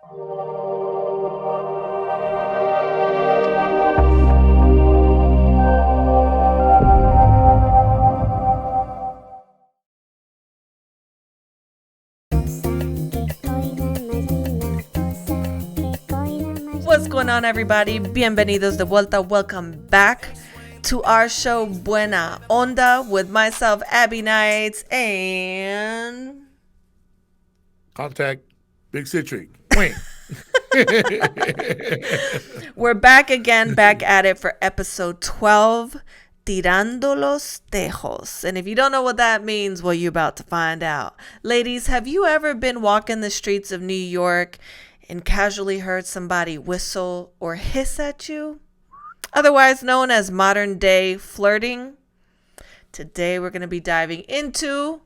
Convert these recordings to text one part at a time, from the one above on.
What's going on, everybody? Bienvenidos de vuelta. Welcome back to our show Buena, Onda, with myself, Abbie Knights, and... Contact Big Citric. Wait. We're back again, back at it for episode 12, Tirando Los Tejos. And if you don't know what that means, well, you're about to find out. Ladies, have you ever been walking the streets of New York and casually heard somebody whistle or hiss at you? Otherwise known as modern day flirting. Today we're going to be diving into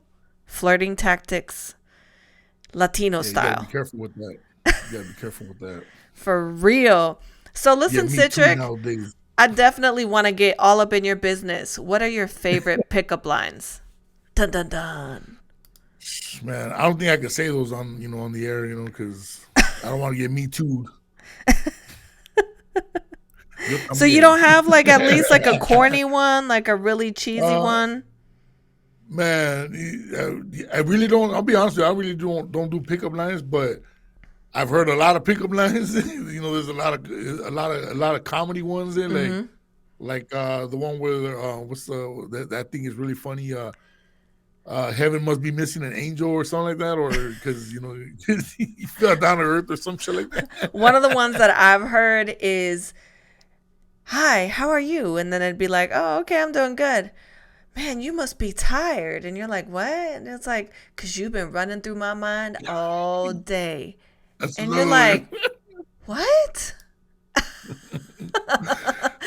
flirting tactics, Latino style. You gotta be careful with that. You gotta be careful with that. For real. So listen, Citric, I definitely want to get all up in your business. What are your favorite pickup lines? Dun dun dun. Man, I don't think I could say those on the air, because I don't want to get me too'd. So you don't have at least a corny one, like a really cheesy one? Man, I really don't. I'll be honest with you, I really don't do pickup lines, but I've heard a lot of pickup lines. There's a lot of comedy ones in, like the one where that thing is really funny. Heaven must be missing an angel or something like that, or because he fell down to earth or some shit like that. One of the ones that I've heard is, "Hi, how are you?" And then it'd be like, "Oh, okay, I'm doing good." "Man, you must be tired." And you're like, "What?" And it's like, "Because you've been running through my mind all day." And you're like, "What?"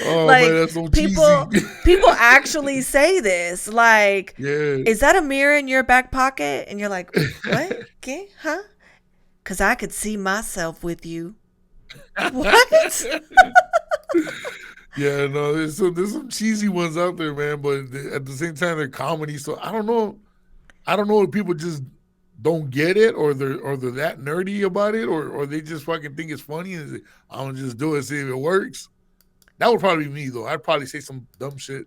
Oh, man, that's so people actually say this. Like, yeah. Is that a mirror in your back pocket? And you're like, "What? Okay, huh?" "Because I could see myself with you." What? Yeah, no, there's some cheesy ones out there, man, but at the same time they're comedy. So I don't know if people just don't get it, or they're that nerdy about it, or they just fucking think it's funny and say, "I'm gonna just do it, see if it works." That would probably be me, though. I'd probably say some dumb shit.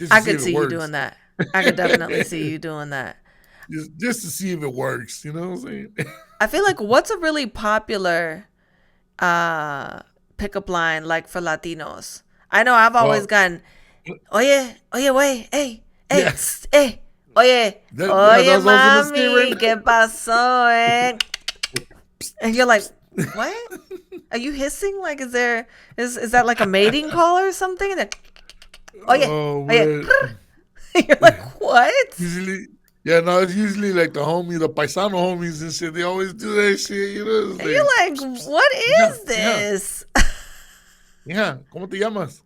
I could see you doing that. I could definitely see you doing that. Just to see if it works. You know what I'm saying? I feel like what's a really popular pickup line like for Latinos? I know I've always gotten, "Oye, güey, hey, Yes. hey, oye, mami, ¿qué pasó, eh?" And you're like, "What? Are you hissing? Like, is that like a mating call or something?" And then, man. You're like, "What?" Usually, it's usually like the paisano homies and shit. They always do that shit, And you're like, "What is this?" Yeah, ¿cómo te llamas?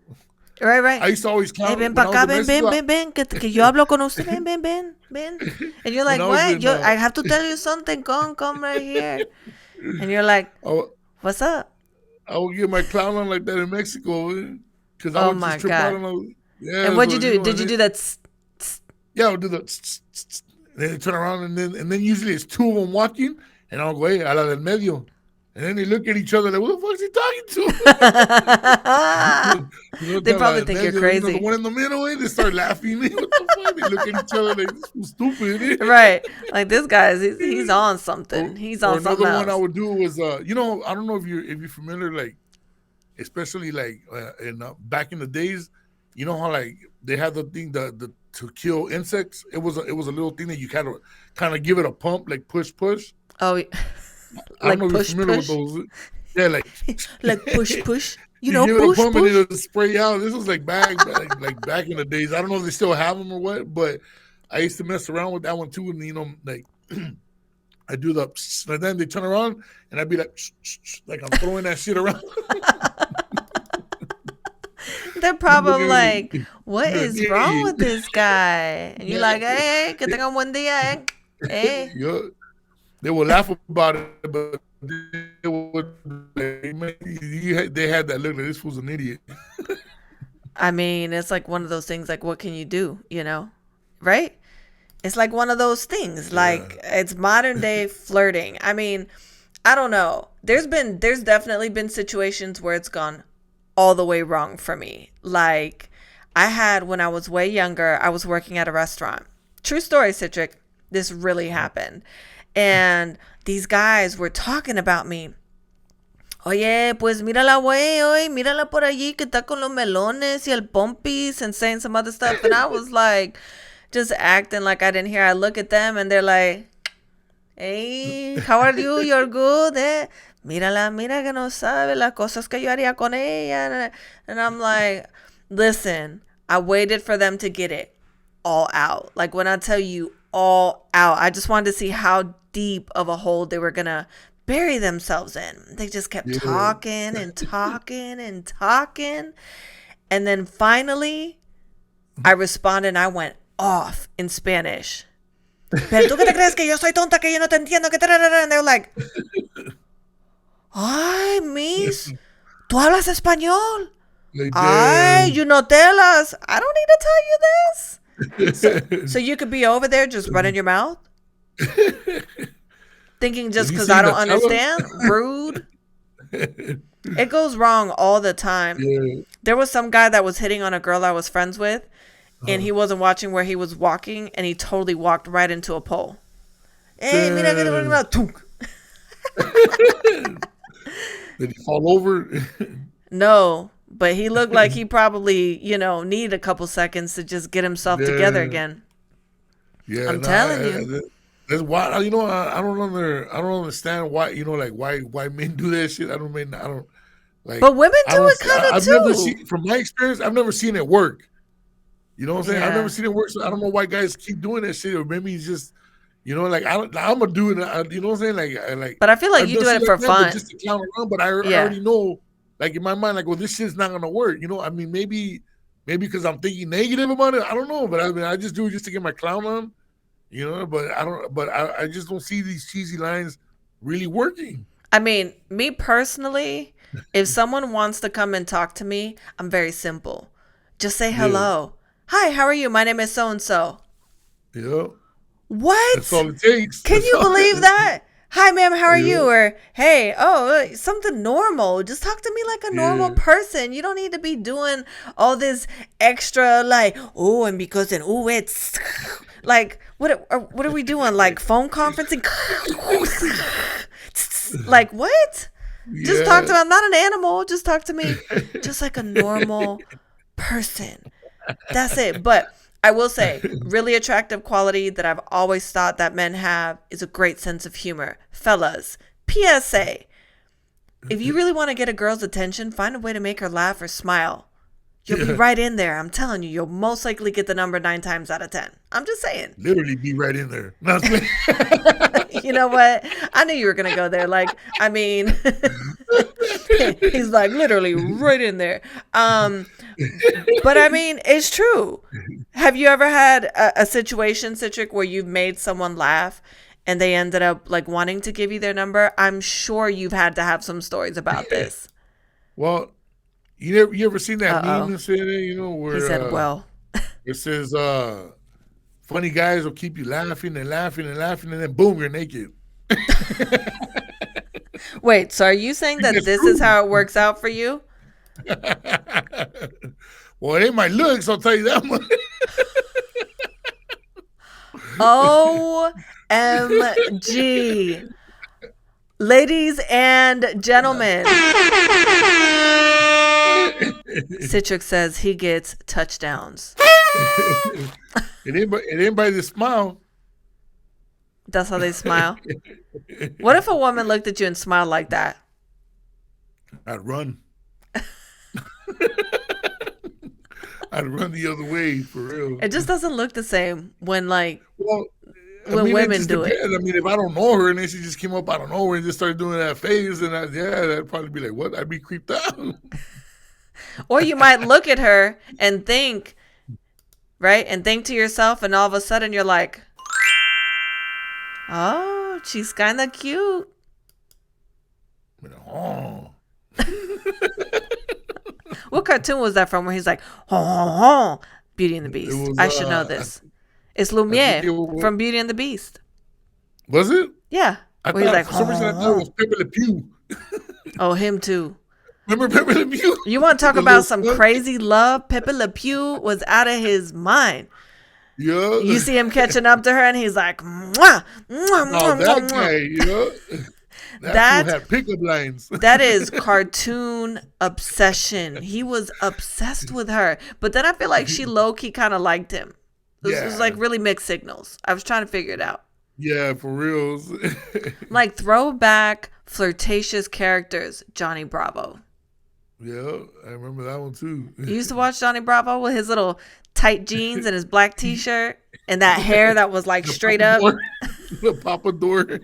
Right. I used to always count. Hey, ven para acá, ven, que yo hablo con usted, ven. And you're like, "What? I have to tell you something. Come right here." And you're like, "What's up?" I would get my clown on like that in Mexico, because I would just trip out on those. Yeah. And what'd you do? Did you do that? Yeah, I would do the. Then they turn around, and then usually it's two of them walking, and I'll go, "Hey, a la del medio." And then they look at each other like, "What the fuck is he talking to?" They probably think you're crazy. The one in the middle, they start laughing. What the fuck? They look at each other like, "This is stupid." Right. Like, this guy, he's on something. He's on something else. Another one I would do was, I don't know if you're familiar, like, especially like back in the days, you know how like they had the thing the to kill insects. It was a little thing that you kind of give it a pump, like push. Oh. I don't know push, if you're familiar push? with those. Yeah, like Like push. you push. give it a pump and it'll spray out. This was like back in the days. I don't know if they still have them or what, but I used to mess around with that one too. And like I do the, and then they turn around and I'd be like I'm throwing that shit around. They're probably like, "What is wrong with this guy?" And you're like, "Hey, que tenga un buen día, eh." Hey. They will laugh about it, but they had that look like this fool's an idiot. I mean, it's like one of those things, like, what can you do, right? It's like one of those things, like, it's modern day flirting. I mean, I don't know. There's definitely been situations where it's gone all the way wrong for me. Like I had when I was way younger, I was working at a restaurant. True story, Citric. This really happened. And these guys were talking about me. Oye, pues mírala, güey, oye, mírala por allí que está con los melones y el pompis and saying some other stuff. And I was like, just acting like I didn't hear. I look at them and they're like, hey, how are you? You're good, eh? Mírala, mira que no sabe las cosas que yo haría con ella. And I'm like, listen, I waited for them to get it all out. Like when I tell you all out, I just wanted to see how deep of a hole they were going to bury themselves in. They just kept talking and talking and talking. And then finally, I responded and I went off in Spanish. Pero tú qué te crees que yo soy tonta, que yo no te entiendo, que and they're like, ay, miss, tú hablas español. Ay, you no tell us. I don't need to tell you this. So you could be over there just running your mouth? Thinking just because I don't understand? Rude. It goes wrong all the time. Yeah. There was some guy that was hitting on a girl I was friends with, and he wasn't watching where he was walking, and he totally walked right into a pole. Hey, mira que Did he fall over? No, but he looked like he probably, needed a couple seconds to just get himself together again. Yeah, I'm telling you. That's why I don't understand why why men do that shit. I don't like. But women do it kind of too. From my experience, I've never seen it work. You know what I'm saying? Yeah. I've never seen it work. So I don't know why guys keep doing that shit, or maybe it's just, like I'm gonna do it. You know what I'm saying? Like. But I feel like you do it for fun. Just to clown around, but I already know, like in my mind, like, well, this shit's not gonna work. I mean, maybe because I'm thinking negative about it. I don't know, but I just do it just to get my clown on. But I just don't see these cheesy lines really working. I mean, me personally, if someone wants to come and talk to me, I'm very simple. Just say hello. Hi, how are you? My name is so-and-so. Yeah. What? That's all it takes. Can you believe that? Hi, ma'am, how are you? Or, hey, something normal. Just talk to me like a normal person. You don't need to be doing all this extra, like, and because, it's... Like, what are we doing? Like, phone conferencing? Like, what? Yeah. Just talk to me. I'm not an animal. Just talk to me just like a normal person. That's it. But I will say, really attractive quality that I've always thought that men have is a great sense of humor. Fellas, PSA. If you really want to get a girl's attention, find a way to make her laugh or smile. You'll be right in there. I'm telling you, you'll most likely get the number 9 times out of 10. I'm just saying. Literally be right in there. You know what? I knew you were going to go there. Like, I mean, he's like literally right in there. But I mean, it's true. Have you ever had a situation, Citric, where you've made someone laugh and they ended up like wanting to give you their number? I'm sure you've had to have some stories about this. Well, you ever seen that meme that said, where he said, it says, funny guys will keep you laughing and laughing and laughing, and then boom, you're naked. Wait, so are you saying that this is how it works out for you? Well, it ain't my looks, I'll tell you that much. OMG. Ladies and gentlemen. Citric says he gets touchdowns. It ain't by the smile. That's how they smile. What if a woman looked at you and smiled like that? I'd run. I'd run the other way, for real. It just doesn't look the same when women do it. I mean, if I don't know her and then she just came up out of nowhere and just started doing that face, then that'd probably be like, what? I'd be creeped out. Or you might look at her and think, right? And think to yourself, and all of a sudden you're like, oh, she's kind of cute. Oh. What cartoon was that from where he's like, oh, Beauty and the Beast? I should know this. It's Lumiere from Beauty and the Beast. Was it? Yeah. I Where he's thought like, for some reason I thought it was Pepe Le Pew. oh, him too. Remember Pepe Le Pew? You want to talk The about little some son? crazy love? Pepe Le Pew was out of his mind. Yeah. You see him catching up to her, and he's like, mwah, mwah, No, mwah, that mwah, guy, mwah. that fool had pickup lines. That is cartoon obsession. He was obsessed with her. But then I feel like she low-key kind of liked him. It was like really mixed signals. I was trying to figure it out. Yeah, for real. Like throwback, flirtatious characters, Johnny Bravo. Yeah, I remember that one too. You used to watch Johnny Bravo with his little tight jeans and his black t-shirt and that hair that was like straight up. The Papador.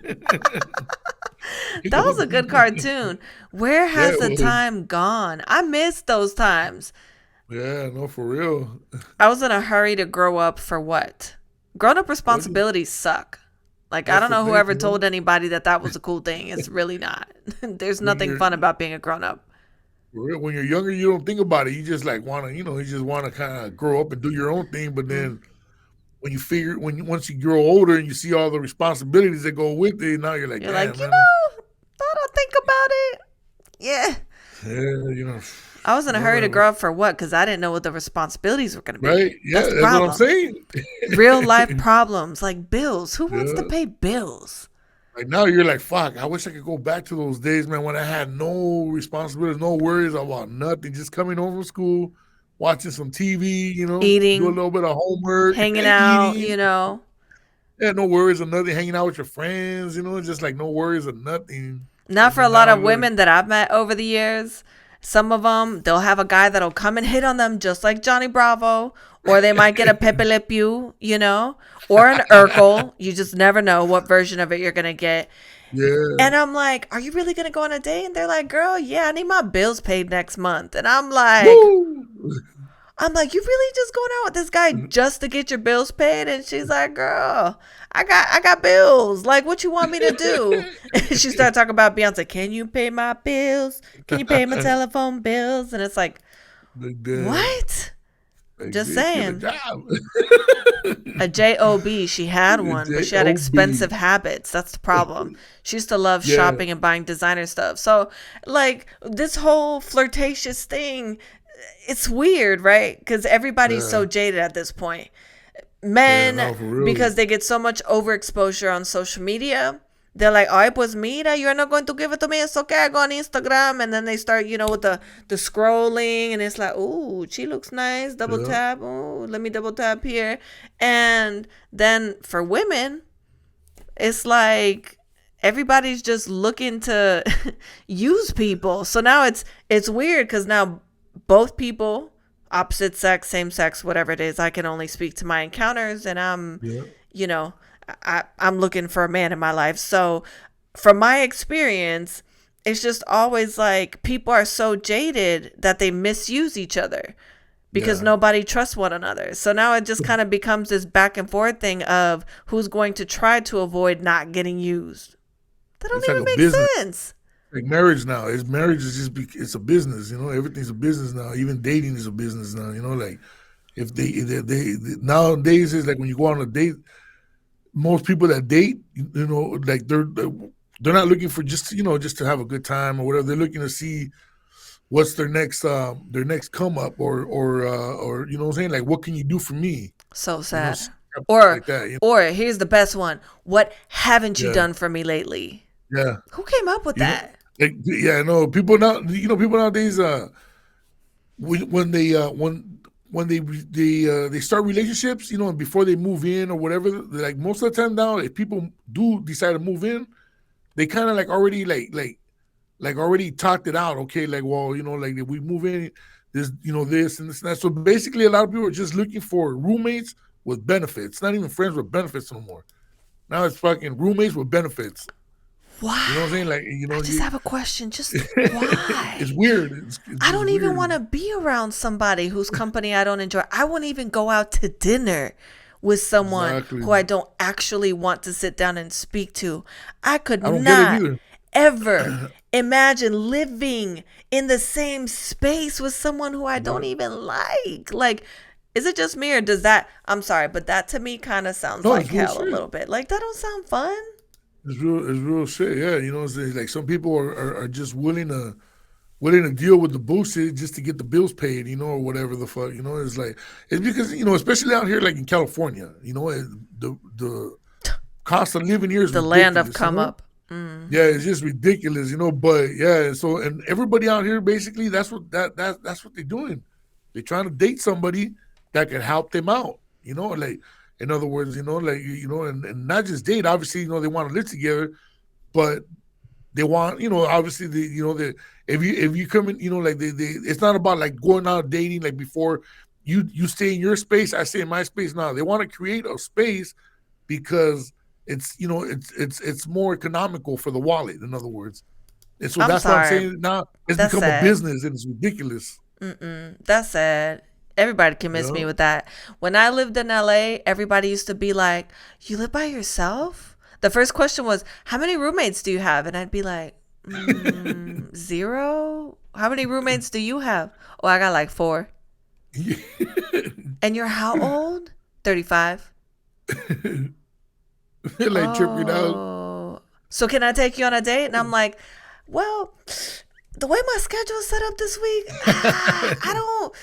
That was a good cartoon. Where has the time gone? I missed those times. Yeah, no, for real. I was in a hurry to grow up for what? Grown-up responsibilities suck. Like, I don't know whoever told anybody that was a cool thing. It's really not. There's nothing fun about being a grown-up. When you're younger, you don't think about it. You just like want to, you just want to kind of grow up and do your own thing. But then once you grow older and you see all the responsibilities that go with it, now you're like, You're damn, like, man. thought I'd think about it. Yeah. Yeah, I was in a hurry to grow up for what? Because I didn't know what the responsibilities were going to be. Right? Yeah, that's what I'm saying. Real life problems like bills. Who wants to pay bills? Like now you're like, fuck, I wish I could go back to those days, man, when I had no responsibilities, no worries about nothing, just coming home from school, watching some TV, eating, do a little bit of homework, hanging out, Yeah, no worries or nothing, hanging out with your friends, just like no worries or nothing. Not for a lot of women that I've met over the years. Some of them, they'll have a guy that'll come and hit on them just like Johnny Bravo, or they might get a Pepe Le Pew, or an Urkel. You just never know what version of it you're going to get. Yeah. And I'm like, are you really going to go on a date? And they're like, girl, yeah, I need my bills paid next month. And I'm like, Woo! you really just going out with this guy just to get your bills paid? And she's like, girl, I got bills. Like, what you want me to do? And she started talking about Beyonce. Can you pay my bills? Can you pay my telephone bills? And it's like, what? Just saying. A job. She had one, but she had expensive habits. That's the problem. She used to love shopping and buying designer stuff. So, like, this whole flirtatious thing, it's weird, right? Because everybody's so jaded at this point. Men, because they get so much overexposure on social media, they're like, ay, pues mira, you're not going to give it to me, it's okay, I go on Instagram. And then they start, with the scrolling, and it's like, ooh, she looks nice, double tap, ooh, let me double tap here. And then for women, it's like everybody's just looking to use people. So now it's weird because now both people, opposite sex, same sex, whatever it is, I can only speak to my encounters, and I'm looking for a man in my life. So from my experience, it's just always like people are so jaded that they misuse each other because nobody trusts one another. So now it just kind of becomes this back and forth thing of who's going to try to avoid not getting used. That don't even make sense. Like marriage now, marriage is just it's a business, everything's a business now. Even dating is a business now, like if they nowadays is like when you go on a date, most people that date, like they're not looking for just to have a good time or whatever. They're looking to see what's their next come up or you know what I'm saying, like what can you do for me? So sad. Or like that, or here's the best one. What haven't you done for me lately? Yeah. Who came up with that? People now. People nowadays. When they start relationships, and before they move in or whatever, like most of the time now, if people do decide to move in, they kind of like already like already talked it out. Okay, like like if we move in, this this and this and that. So basically, a lot of people are just looking for roommates with benefits. Not even friends with benefits no more. Now it's fucking roommates with benefits. Why? You know what I'm saying? Like, I just have a question. Just why? It's weird. It's I don't even want to be around somebody whose company I don't enjoy. I wouldn't even go out to dinner with someone who I don't actually want to sit down and speak to. I could not ever imagine living in the same space with someone who I don't even like. Like, is it just me or does that, I'm sorry, but that to me kind of sounds like hell a little bit. Like, that don't sound fun. It's real shit. Yeah, you know, it's like some people are just willing to deal with the bullshit just to get the bills paid, you know, or whatever the fuck, you know. It's like it's because you know, especially out here, like in California, you know, the cost of living here is The land of ridiculous, you come know. up. Yeah, it's just ridiculous, you know. But yeah, so and everybody out here basically that's what they're doing. They're trying to date somebody that can help them out, you know. Like in other words, you know, like you know, and not just date. Obviously, you know, they want to live together, but they want, you know, obviously the you know the if you come in, you know, like they it's not about like going out dating like before. You stay in your space, I stay in my space. Now they want to create a space because it's you know it's more economical for the wallet. In other words, and so I'm that's why I'm sorry. saying now it's That's become a sad. business and it's ridiculous. That's sad. Everybody can miss me Yeah, with that. When I lived in LA, everybody used to be like, "You live by yourself?" The first question was, "How many roommates do you have?" And I'd be like, "Zero." How many roommates do you have? Oh, I got like four. And you're how old? 35. they're like tripping out. Oh. So can I take you on a date? And I'm like, well, the way my schedule is set up this week, I don't.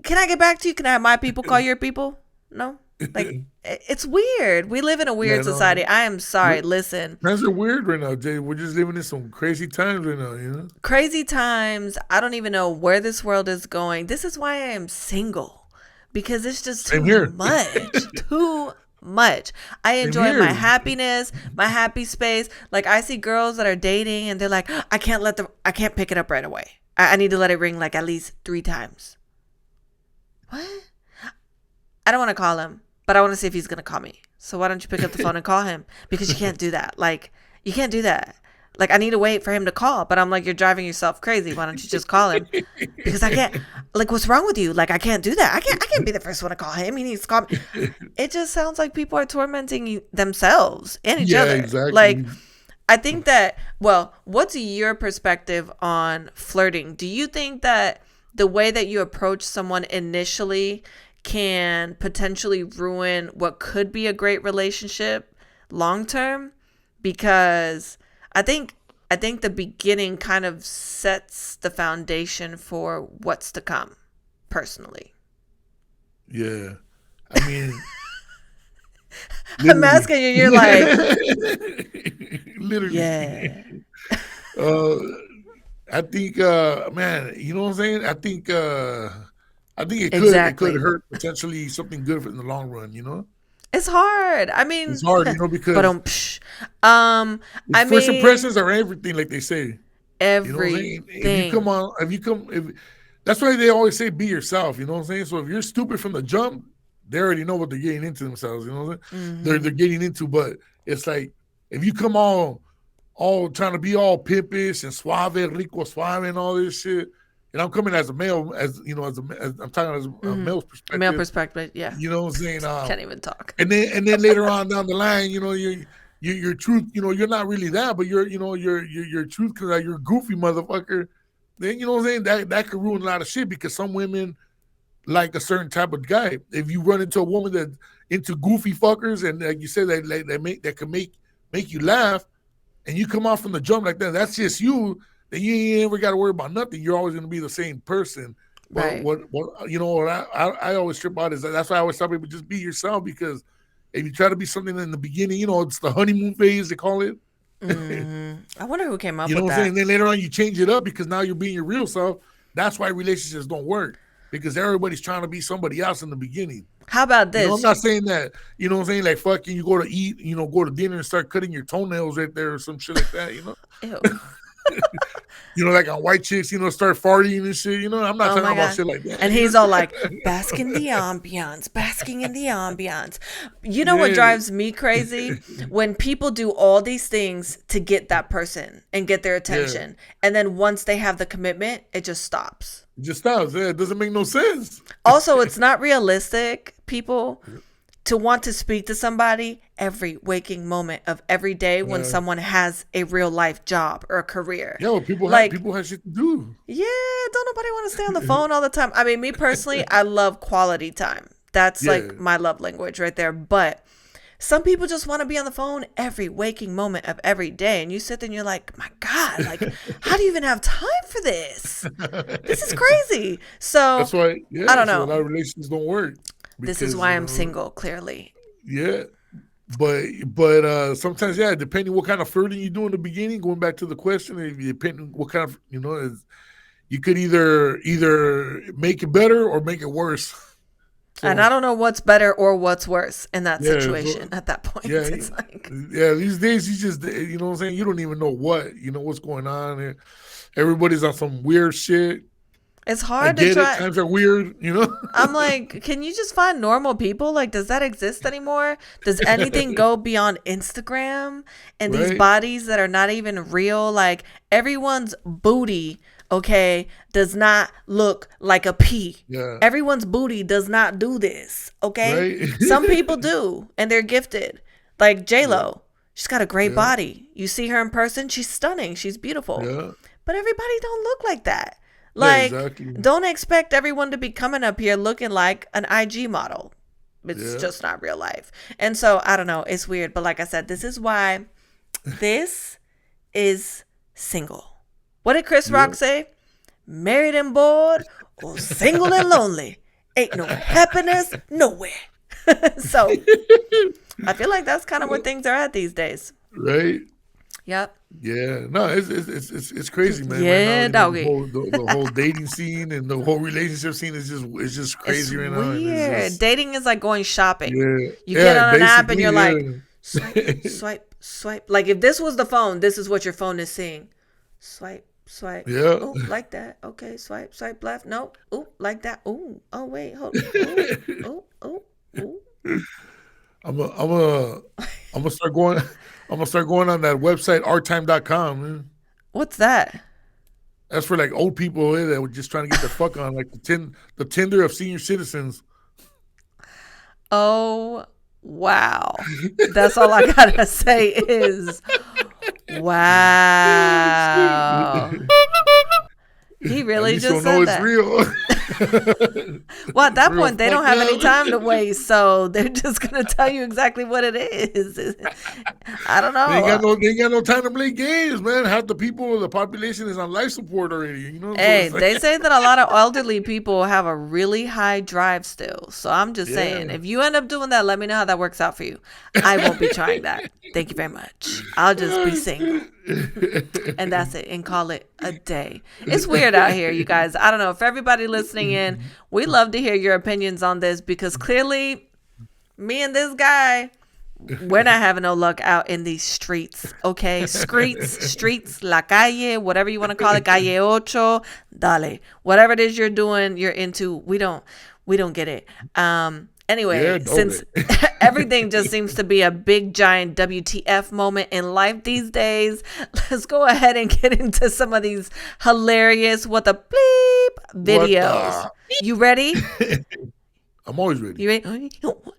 Can I get back to you? Can I have my people call your people? No? Like, it's weird. We live in a Yeah, weird no, society. I am sorry. Listen, times are weird right now, Jay. We're just living in some crazy times right now, you know. crazy times. I don't even know where this world is going. This is why I am single because it's just Same too here. much. Too much. I Same enjoy my here. happiness, my happy space. Like I see girls that are dating and they're like, I can't pick it up right away. I need to let it ring like at least 3 times. What? I don't want to call him, but I want to see if he's going to call me. So why don't you pick up the phone and call him? Because you can't do that. Like, you can't do that. Like, I need to wait for him to call, but I'm like, you're driving yourself crazy. Why don't you just call him? Because I can't. Like, what's wrong with you? Like, I can't do that. I can't be the first one to call him. He needs to call me. It just sounds like people are tormenting themselves and each Yeah, other. Like, exactly. I think that, well, what's your perspective on flirting? Do you think that the way that you approach someone initially can potentially ruin what could be a great relationship long term? Because I think the beginning kind of sets the foundation for what's to come, personally. Yeah. I mean, I'm literally. asking you, you're like, Literally. yeah, Uh, I think, man, you know what I'm saying? I think it could exactly. hurt potentially something good in the long run. You know, It's hard. I it's mean, hard, you know, but because um, I first mean, impressions are everything, like they say. You know what I'm saying? If you come everything. on, if you come, if that's why they always say be yourself. You know what I'm saying? So if you're stupid from the jump, they already know what they're getting into themselves. You know what I'm saying? They're Hmm. getting into, but it's like if you come all trying to be all pimpish and suave, rico suave, and all this shit. And I'm coming as a male, as you know, as I'm talking as a Hmm. male's Male perspective. perspective, yeah. You know what I'm saying? Can't even talk. And then later on down the line, you know, your truth, you know, you're not really that, but you're, you know, your truth because like, you're a goofy motherfucker. Then you know what I'm saying? That could ruin a lot of shit because some women like a certain type of guy. If you run into a woman that into goofy fuckers and like you said that can make you laugh, and you come off from the jump like that, that's just you. Then you ain't ever got to worry about nothing. You're always going to be the same person. But Right. what you know, what I always trip out is that's why I always tell people just be yourself because if you try to be something in the beginning, you know, it's the honeymoon phase they call it. I wonder who came up You know with what I'm saying? that. And then later on, you change it up because now you're being your real self. That's why relationships don't work because everybody's trying to be somebody else in the beginning. How about You know, I'm this? not saying that, you know what I'm saying? Like, fucking, you go to eat, you know, go to dinner and start cutting your toenails right there or some shit like that, you know? Ew. You know, like on white chicks, you know, start farting and shit, you know? I'm not Oh talking my about God. shit like that, And you he's all like, know? bask in the ambiance, basking in the ambiance. You know what Yeah. drives me crazy? When people do all these things to get that person and get their Yeah. attention. And then once they have the commitment, it just stops. It just stops. Yeah, it doesn't make no sense. Also, it's not realistic, people, to want to speak to somebody every waking moment of every day when Uh, someone has a real life job or a career. yeah, well, Like, people have shit to do. yeah, don't nobody want to stay on the phone all the time. I mean, me personally, I love quality time. That's Yeah. like my love language right there. But Some people just want to be on the phone every waking moment of every day. And you sit there and you're like, my God, like, how do you even have time for this? This is crazy. So That's why, I don't know. A lot of relationships don't work. This is why I'm single, clearly. Yeah. But sometimes, depending what kind of flirting you do in the beginning, going back to the question, depending what kind of, you could either make it better or make it worse. So, and I don't know what's better or what's worse in that situation at that point. Yeah, it's like, these days you just, you know what I'm saying? You don't even know what's going on. Everybody's on some weird shit. It's hard to try. Times are weird, I'm like, can you just find normal people? Like, does that exist anymore? Does anything go beyond Instagram and these bodies that are not even real? Like, everyone's booty, okay, does not look like a pea. Yeah. Everyone's booty does not do this, okay? Right? Some people do, and they're gifted. Like J-Lo, she's got a great body. You see her in person, she's stunning. She's beautiful. Yeah. But everybody don't look like that. Like, don't expect everyone to be coming up here looking like an IG model. It's just not real life. And so, I don't know. It's weird. But like I said, this is why this is single. What did Chris Rock say? Married and bored or single and lonely. Ain't no happiness nowhere. So, I feel like that's kind of where things are at these days. Right? Yep. Yeah, no, it's crazy, man. Yeah, right now, doggy. The whole dating scene and the whole relationship scene is just crazy right now. Weird. Dating is like going shopping. Yeah. You get on an app and you're like, swipe. Like if this was the phone, this is what your phone is seeing. Swipe. Yeah. Oh, like that. Okay, swipe left. Nope. Oh, like that. Oh, wait, hold on. Oh. I'm gonna start going. I'm gonna start going on that website, ourtime.com, man. What's that? That's for like old people that were just trying to get the fuck on, like the Tinder of senior citizens. Oh, wow. That's all I gotta say is, wow. He really just said that. It's real. Well, at that point, they don't have any time to waste, so they're just gonna tell you exactly what it is. I don't know. They ain't got no time to play games, man. Half the population is on life support already. Hey, they say that a lot of elderly people have a really high drive still. So I'm just saying, if you end up doing that, let me know how that works out for you. I won't be trying that. Thank you very much. I'll just be single. And that's it, and call it a day. It's weird out here, you guys. I don't know. For everybody listening in, we love to hear your opinions on this, because clearly me and this guy, we're not having no luck out in these streets, okay? Streets, la calle, whatever you want to call it, calle ocho, dale. Whatever it is you're doing, you're into, we don't get it. Anyway, since everything just seems to be a big giant WTF moment in life these days, let's go ahead and get into some of these hilarious what the bleep videos. You ready? I'm always ready. You ready?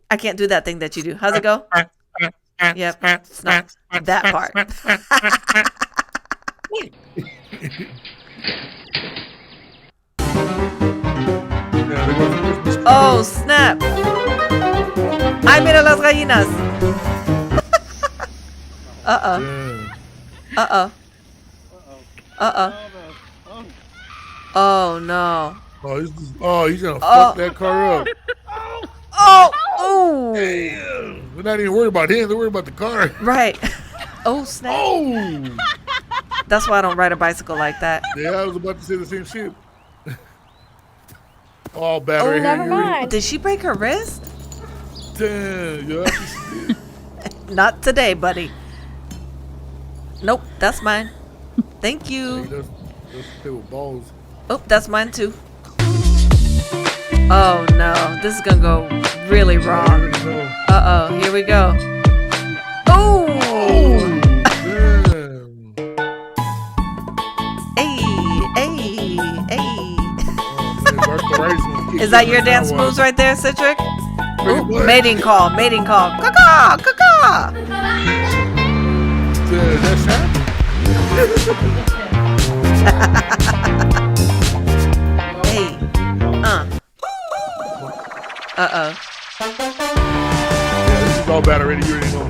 I can't do that thing that you do. How's it go? Yep. It's not that part. Oh, snap. Ay, mira las gallinas. Oh, no. He's gonna fuck that car up. Oh. Damn. We're not even worried about him. They're worried about the car. Right. Oh, snap. Oh. That's why I don't ride a bicycle like that. Yeah, I was about to say the same shit. Oh, battery. Oh, never mind. Did she break her wrist? Damn, yeah. Not today, buddy. Nope, that's mine. Thank you. That's play with balls. Oh, that's mine too. Oh no, this is gonna go really wrong. Uh-oh, here we go. Oh! Hey. Is that your dance moves right there, Citric? Ooh, mating call. Caw. That's that? Hey. Uh-oh. Yeah, this is all bad already. You already know.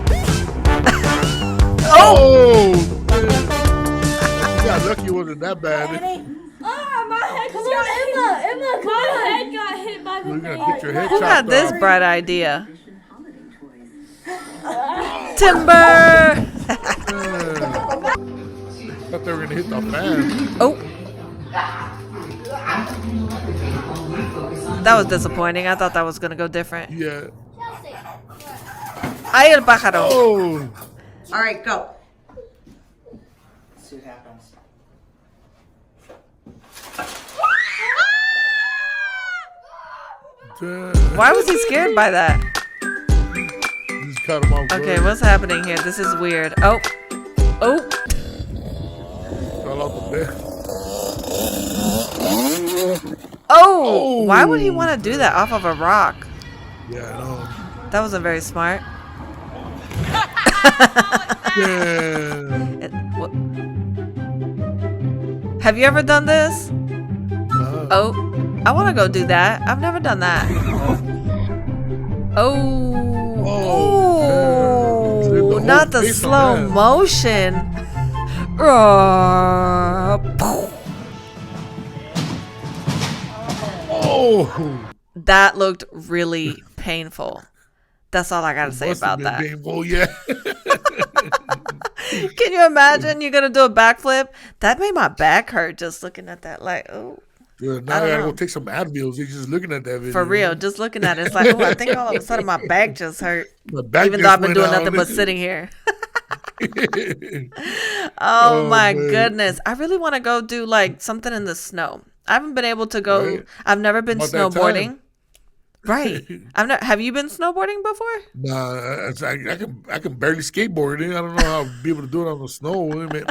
Oh! You got lucky it wasn't that bad. My head got hit. Emma, my head got hit by the You're thing. gonna get your head Who chopped had this off. bright idea? Timber! Thought they were gonna hit the fan. Oh. That was disappointing. I thought that was gonna go different. Yeah. Ay, el pájaro. Oh. All right, go. Let's see what happens. Damn. Why was he scared by that? Just cut him off. Okay, what's happening here? This is weird. Oh. Oh. Fell off the bed. Oh. Why would he want to do that off of a rock? Yeah, I know. That wasn't very smart. Yeah. Have you ever done this? Uh-huh. Oh, I want to go do that. I've never done that. Oh, Oh, man. oh, The not whole the face on slow that. motion. Oh. That looked really painful. That's all I gotta say Must have about been that. painful, yeah. Can you imagine you're gonna do a backflip? That made my back hurt just looking at that. Like, oh, Yeah, now I don't gotta know. go take some Advils. You're just looking at that video. for real, just looking at it, it's like, oh, I think all of a sudden my back just hurt. My back Even just though I've been went doing out. nothing but sitting here. Oh my man. goodness. I really want to go do like something in the snow. I haven't been able to go. Right. I've never been About that snowboarding. time. Right. Have you been snowboarding before? Nah, I can barely skateboard. I don't know how to be able to do it on the snow.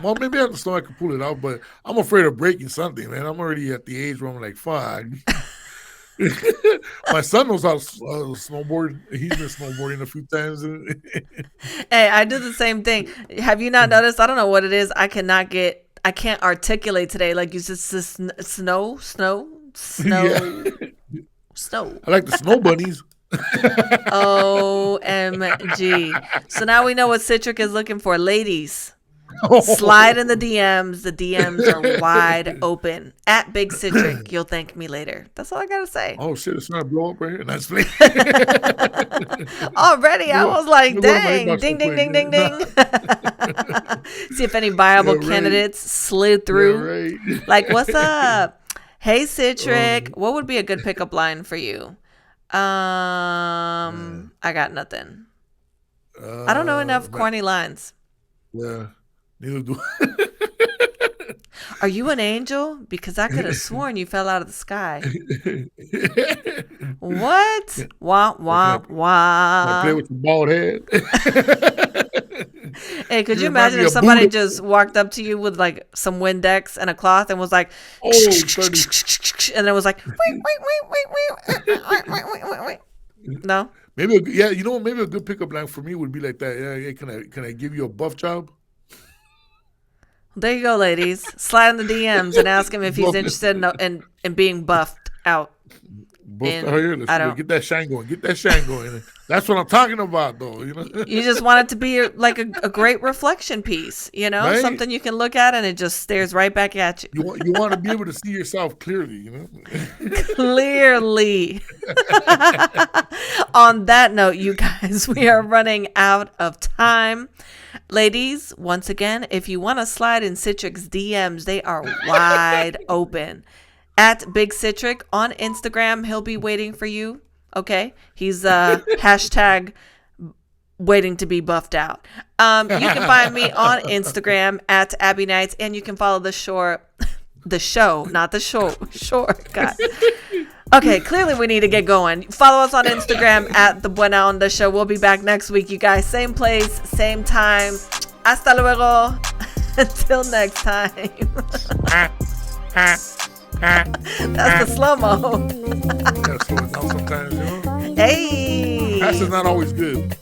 Well, maybe on the snow I can pull it out, but I'm afraid of breaking something, man. I'm already at the age where I'm like, fuck. My son knows how to snowboard. He's been snowboarding a few times. Hey, I do the same thing. Have you not noticed? I don't know what it is. I can't articulate today. Like you just snow. Yeah. Snow. I like the snow bunnies. OMG. So now we know what Citric is looking for. Ladies, slide in the DMs. The DMs are wide open. At Big Citric. You'll thank me later. That's all I got to say. Oh, shit, it's trying to blow up right here. That's funny. Already, I was like, Look what my dang. inbox Ding, so ding, ding, quick. ding, ding. See if any viable Yeah, right. candidates slid through. Yeah, right. Like, what's up? Hey, Citric. What would be a good pickup line for you? I got nothing. I don't know enough corny lines. Yeah, neither do Are you an angel? Because I could have sworn you fell out of the sky. What? Wah, wah, I play wah. with your bald head. Hey, could you remind imagine me if of somebody Buddha. just walked up to you with like some Windex and a cloth and was like, Oh, and it was like, wait. No? maybe you know what? Maybe a good pickup line for me would be like that. Yeah, can I give you a buff job? There you go, ladies. Slide in the DMs and ask him if he's interested in being buffed out. Buff And out here. Let's I go. don't- Get that shine going. Get that shine going. That's what I'm talking about, though. You know. You just want it to be like a great reflection piece, you know, Right? something you can look at and it just stares right back at you. You want to be able to see yourself clearly. You know. Clearly. On that note, you guys, we are running out of time. Ladies, once again, if you want to slide in Citric's DMs, they are wide open. At Big Citric on Instagram, he'll be waiting for you. Okay? He's hashtag waiting to be buffed out. You can find me on Instagram at Abbie Knights, and you can follow the show, not the show. Sure, God. Okay, clearly we need to get going. Follow us on Instagram at the Buena Onda Show. We'll be back next week, you guys. Same place, same time. Hasta luego. Until next time. That's the slow-mo. Gotta slow it down sometimes. You know. Hey. Fast is not always good.